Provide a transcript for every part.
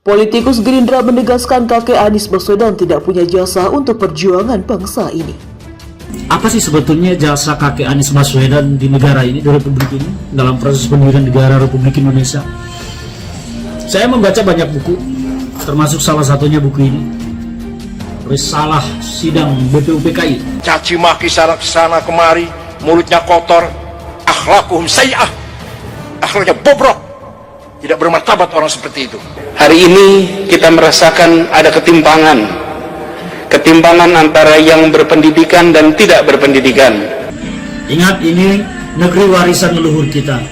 Politikus Gerindra menegaskan kakek Anies Baswedan tidak punya jasa untuk perjuangan bangsa ini. Apa sih sebetulnya jasa kakek Anies Baswedan di negara ini, di Republik ini, dalam proses pendirian negara Republik Indonesia? Saya membaca banyak buku, termasuk salah satunya buku ini, Risalah Sidang BPUPKI. Caci maki sana kemari, mulutnya kotor, akhlakuhum sayyi'ah, akhlaknya bobrok, tidak bermartabat orang seperti itu. Hari ini kita merasakan ada ketimpangan antara yang berpendidikan dan tidak berpendidikan. Ingat, ini negeri warisan leluhur kita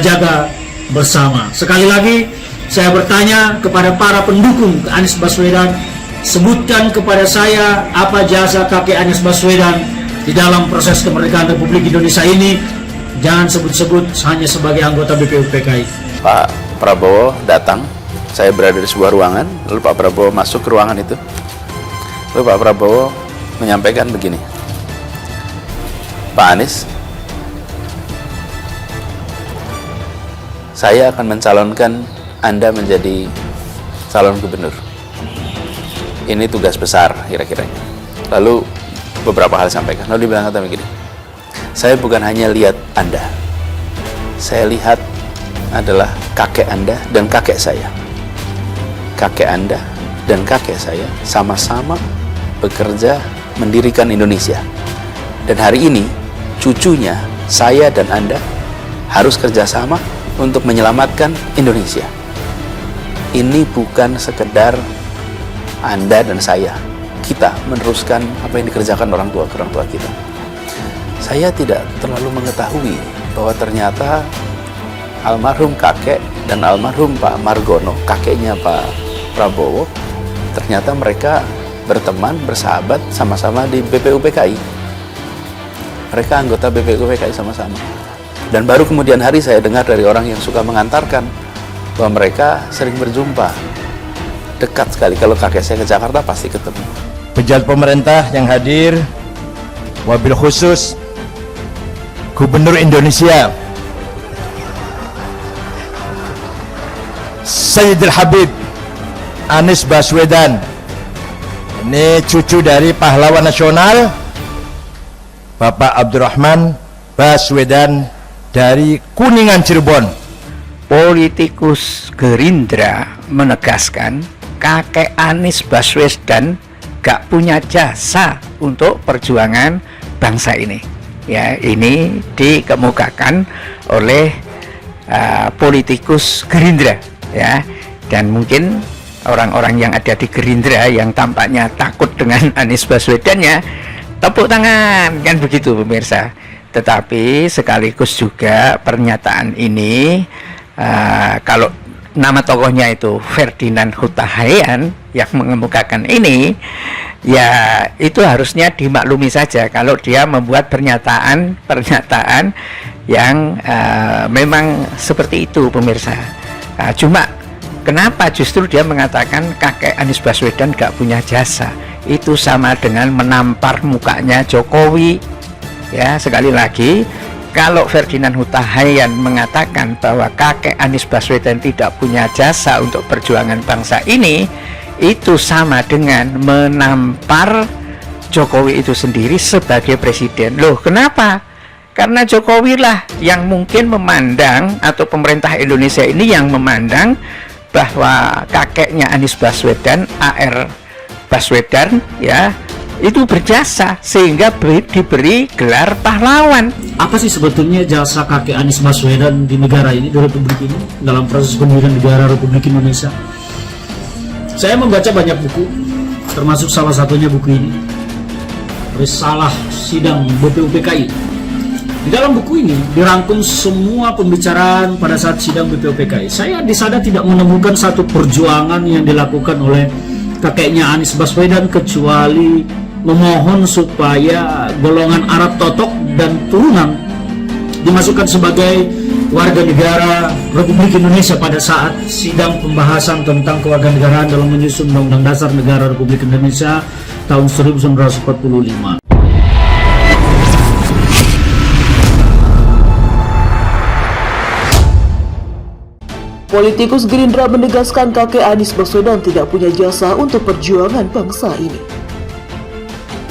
jaga bersama. Sekali lagi saya bertanya kepada para pendukung Anies Baswedan, sebutkan kepada saya apa jasa kakek Anies Baswedan di dalam proses kemerdekaan Republik Indonesia ini. Jangan sebut-sebut hanya sebagai anggota BPUPKI. Pak Prabowo datang, saya berada di sebuah ruangan, lalu Pak Prabowo masuk ke ruangan itu. Lalu Pak Prabowo menyampaikan begini, Pak Anies, saya akan mencalonkan Anda menjadi calon gubernur. Ini tugas besar kira-kira. Lalu beberapa hal disampaikan. Lalu dibilang kata begini, saya bukan hanya lihat Anda, saya lihat adalah kakek Anda dan kakek saya. Kakek Anda dan kakek saya sama-sama bekerja mendirikan Indonesia. Dan hari ini cucunya, saya dan Anda harus kerjasama untuk menyelamatkan Indonesia. Ini bukan sekedar Anda dan saya, kita meneruskan apa yang dikerjakan orang tua kita. Saya tidak terlalu mengetahui bahwa ternyata almarhum kakek dan almarhum Pak Margono, kakeknya Pak Prabowo, ternyata mereka berteman, bersahabat, sama-sama di BPUPKI. Mereka anggota BPUPKI sama-sama. Dan baru kemudian hari saya dengar dari orang yang suka mengantarkan bahwa mereka sering berjumpa. Dekat sekali, kalau kakek saya ke Jakarta pasti ketemu. Pejabat pemerintah yang hadir, wabil khusus Gubernur Indonesia Sayyidil Habib Anies Baswedan, ini cucu dari pahlawan nasional Bapak Abdurrahman Baswedan dari Kuningan, Cirebon. Politikus Gerindra menegaskan kakek Anies Baswedan gak punya jasa untuk perjuangan bangsa ini. Ya, ini dikemukakan oleh politikus Gerindra, ya, dan mungkin orang-orang yang ada di Gerindra yang tampaknya takut dengan Anies Baswedan, ya, tepuk tangan, kan begitu pemirsa. Tetapi sekaligus juga pernyataan ini, kalau nama tokohnya itu Ferdinand Huta Heian yang mengemukakan ini, ya itu harusnya dimaklumi saja kalau dia membuat pernyataan yang memang seperti itu pemirsa. Cuma kenapa justru dia mengatakan kakek Anies Baswedan gak punya jasa? Itu sama dengan menampar mukanya Jokowi. Ya, sekali lagi, kalau Ferdinand Huta Heian mengatakan bahwa kakek Anies Baswedan tidak punya jasa untuk perjuangan bangsa ini, itu sama dengan menampar Jokowi itu sendiri sebagai presiden. Loh, kenapa? Karena Jokowi lah yang mungkin memandang, atau pemerintah Indonesia ini yang memandang bahwa kakeknya Anies Baswedan, AR Baswedan, ya, itu berjasa sehingga diberi gelar pahlawan. Apa sih sebetulnya jasa kakek Anies Baswedan di negara ini, di Republik ini, dalam proses pendirian negara Republik Indonesia? Saya membaca banyak buku, termasuk salah satunya buku ini, Risalah Sidang BPUPKI. Di dalam buku ini dirangkum semua pembicaraan pada saat sidang BPUPKI. Saya di sana tidak menemukan satu perjuangan yang dilakukan oleh kakeknya Anies Baswedan kecuali memohon supaya golongan Arab Totok dan turunan dimasukkan sebagai warga negara Republik Indonesia pada saat sidang pembahasan tentang kewarganegaraan dalam menyusun Undang-Undang Dasar Negara Republik Indonesia tahun 1945. Politikus Gerindra menegaskan kakek Anies Baswedan tidak punya jasa untuk perjuangan bangsa ini.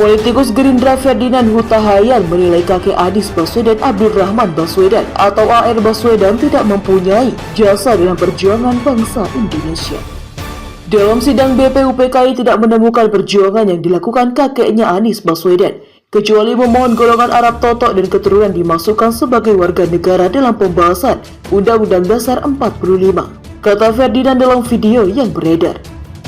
Politikus Gerindra Ferdinand Huta Hayan menilai kakek Anies Baswedan Abdurrahman Baswedan atau AR Baswedan tidak mempunyai jasa dalam perjuangan bangsa Indonesia. Dalam sidang BPUPKI tidak menemukan perjuangan yang dilakukan kakeknya Anies Baswedan, kecuali memohon golongan Arab Totok dan keturunan dimasukkan sebagai warga negara dalam pembahasan Undang-Undang Dasar 45, kata Ferdinand dalam video yang beredar.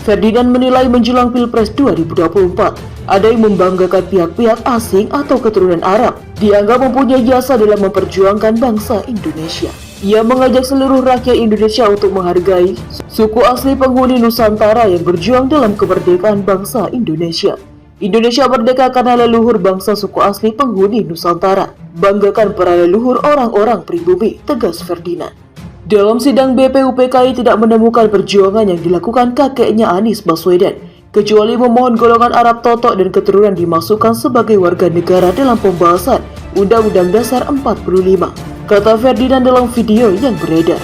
Ferdinand menilai menjelang Pilpres 2024, ada yang membanggakan pihak-pihak asing atau keturunan Arab dianggap mempunyai jasa dalam memperjuangkan bangsa Indonesia. Ia mengajak seluruh rakyat Indonesia untuk menghargai suku asli penghuni Nusantara yang berjuang dalam kemerdekaan bangsa Indonesia. Indonesia merdeka karena leluhur bangsa suku asli penghuni Nusantara. Banggakan para leluhur orang-orang pribumi, tegas Ferdinand. Dalam sidang BPUPKI tidak menemukan perjuangan yang dilakukan kakeknya Anies Baswedan, kecuali memohon golongan Arab Totok dan keturunan dimasukkan sebagai warga negara dalam pembahasan Undang-Undang Dasar 45, kata Ferdinand dalam video yang beredar.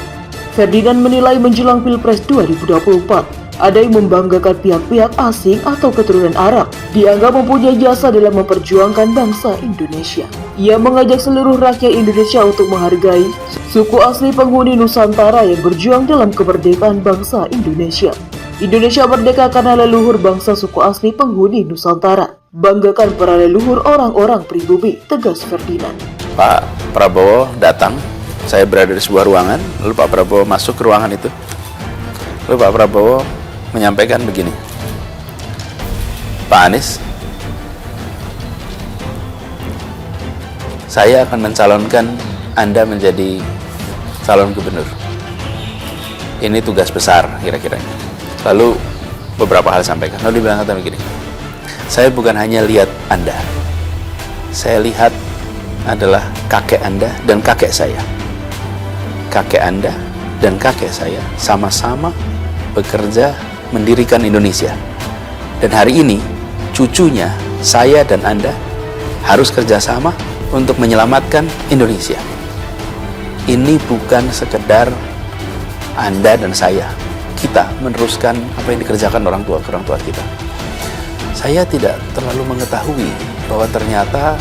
Ferdinand menilai menjelang Pilpres 2024, ada yang membanggakan pihak-pihak asing atau keturunan Arab dianggap mempunyai jasa dalam memperjuangkan bangsa Indonesia. Ia mengajak seluruh rakyat Indonesia untuk menghargai suku asli penghuni Nusantara yang berjuang dalam kemerdekaan bangsa Indonesia. Indonesia merdeka karena leluhur bangsa suku asli penghuni Nusantara. Banggakan para leluhur orang-orang pribumi, tegas Ferdinand. Pak Prabowo datang, saya berada di sebuah ruangan, lalu Pak Prabowo masuk ke ruangan itu. Lalu Pak Prabowo menyampaikan begini, Pak Anies, saya akan mencalonkan Anda menjadi calon gubernur. Ini tugas besar kira-kira. Lalu beberapa hal sampaikan. Lalu dibilang kata begini, saya bukan hanya lihat Anda, saya lihat adalah kakek Anda dan kakek saya. Kakek Anda dan kakek saya sama-sama bekerja mendirikan Indonesia. Dan hari ini cucunya, saya dan Anda harus kerjasama untuk menyelamatkan Indonesia. Ini bukan sekedar Anda dan saya, kita meneruskan apa yang dikerjakan orang tua kita. Saya tidak terlalu mengetahui bahwa ternyata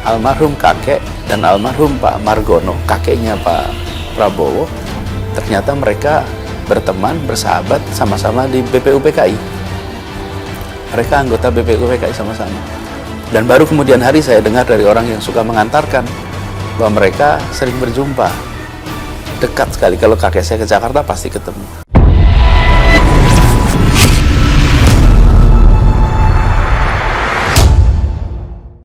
almarhum kakek dan almarhum Pak Margono, kakeknya Pak Prabowo, ternyata mereka berteman, bersahabat, sama-sama di BPUPKI. Mereka anggota BPUPKI sama-sama. Dan baru kemudian hari saya dengar dari orang yang suka mengantarkan bahwa mereka sering berjumpa. Dekat sekali, kalau kakek saya ke Jakarta pasti ketemu.